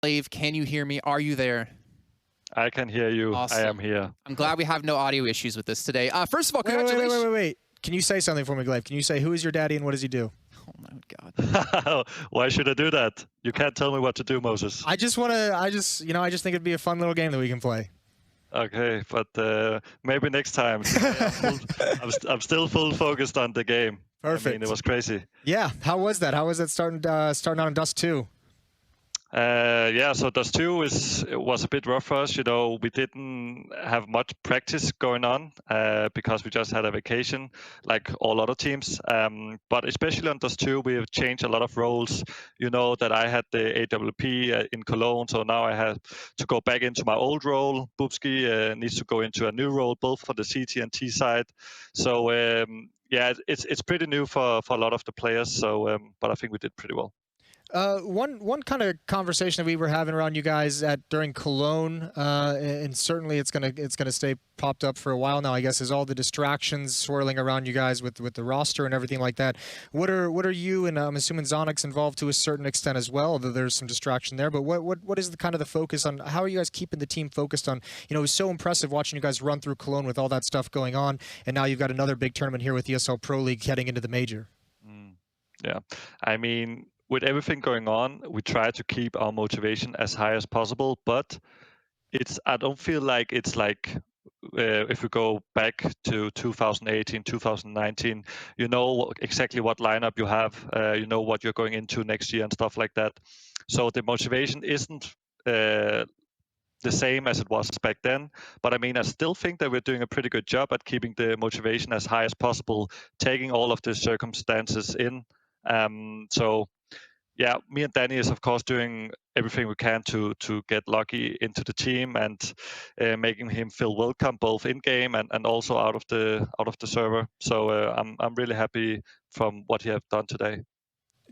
gla1ve, can you hear me? Are you there? I can hear you. Awesome. I am here. I'm glad we have no audio issues with this today. First of all, Wait, congratulations. wait. Can you say something for me, gla1ve? Can you say who is your daddy and what does he do? Oh my God. Why should I do that? You can't tell me what to do, Moses. I just think it'd be a fun little game that we can play. Okay, but maybe next time. I'm still full focused on the game. Perfect. I mean, it was crazy. Yeah. How was that? How was that starting out in Dust 2? Yeah, so Dust 2 was a bit rough for us. You know, we didn't have much practice going on because we just had a vacation, like all other teams. But especially on Dust 2, we have changed a lot of roles. You know that I had the AWP in Cologne, so now I have to go back into my old role. Bubski needs to go into a new role, both for the CT and T side. So yeah, it's pretty new for a lot of the players. So, but I think we did pretty well. One kind of conversation that we were having around you guys during Cologne, and certainly it's gonna stay popped up for a while now, I guess, is all the distractions swirling around you guys with the roster and everything like that. What are you, and I'm assuming Zonix involved to a certain extent as well, although there's some distraction there. But what is the kind of the focus on? How are you guys keeping the team focused on? You know, it was so impressive watching you guys run through Cologne with all that stuff going on, and now you've got another big tournament here with ESL Pro League heading into the major. Yeah, I mean, with everything going on, we try to keep our motivation as high as possible, but I don't feel like it's like if we go back to 2018, 2019, you know exactly what lineup you have, you know what you're going into next year and stuff like that. So the motivation isn't the same as it was back then, but I mean, I still think that we're doing a pretty good job at keeping the motivation as high as possible, taking all of the circumstances in. So yeah, me and Danny is of course doing everything we can to get Lucky into the team and making him feel welcome both in game and also out of the server. So I'm really happy from what he have done today.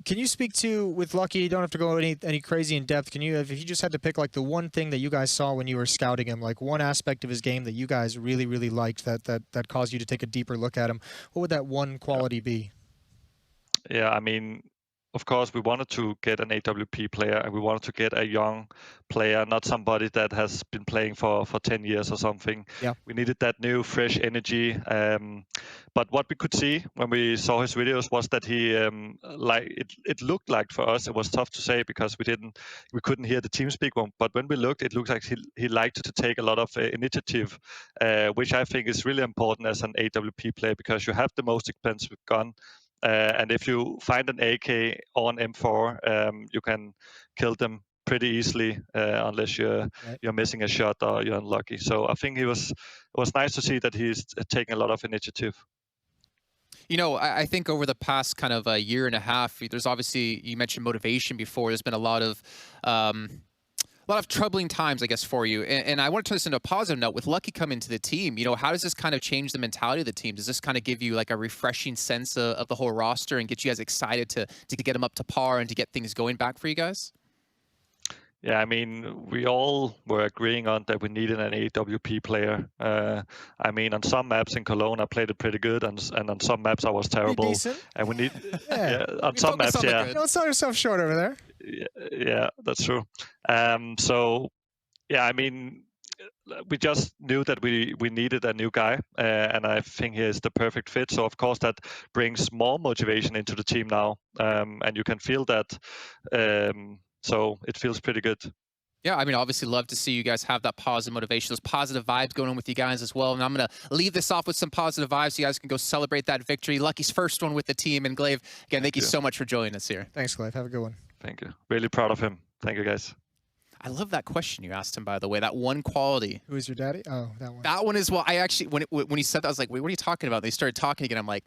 Can you speak to, with Lucky, you don't have to go any crazy in depth, can you, if you just had to pick like the one thing that you guys saw when you were scouting him, like one aspect of his game that you guys really liked that caused you to take a deeper look at him, what would that one quality be? Yeah, I mean, of course, we wanted to get an AWP player, and we wanted to get a young player, not somebody that has been playing for 10 years or something. Yeah. We needed that new, fresh energy. But what we could see when we saw his videos was that he, it looked like for us, it was tough to say because we couldn't hear the team speak. But when we looked, it looked like he liked to take a lot of initiative, which I think is really important as an AWP player because you have the most expensive gun. And if you find an AK or an M4, you can kill them pretty easily unless you're missing a shot or you're unlucky. So I think it was nice to see that he's taking a lot of initiative. You know, I think over the past kind of a year and a half, there's obviously, you mentioned motivation before. There's been a lot of troubling times, I guess, for you. And I want to turn this into a positive note. With Lucky coming to the team, you know, how does this kind of change the mentality of the team? Does this kind of give you like a refreshing sense of the whole roster and get you guys excited to get them up to par and to get things going back for you guys? Yeah, I mean, we all were agreeing on that we needed an AWP player. I mean, on some maps in Cologne, I played it pretty good, and on some maps I was terrible. Decent. And we need, yeah, on some maps, yeah. Don't sell yourself short over there. Yeah, that's true. So, yeah, I mean, we just knew that we needed a new guy, and I think he is the perfect fit. So, of course, that brings more motivation into the team now, and you can feel that. So it feels pretty good. Yeah, I mean, obviously love to see you guys have that positive motivation, those positive vibes going on with you guys as well. And I'm going to leave this off with some positive vibes so you guys can go celebrate that victory. Lucky's first one with the team. And gla1ve, again, thank you so much for joining us here. Thanks, gla1ve. Have a good one. Thank you. Really proud of him. Thank you, guys. I love that question you asked him, by the way, that one quality. Who is your daddy? Oh, that one. That one is, well, I actually, when he said that, I was like, wait, what are you talking about? They started talking again. I'm like,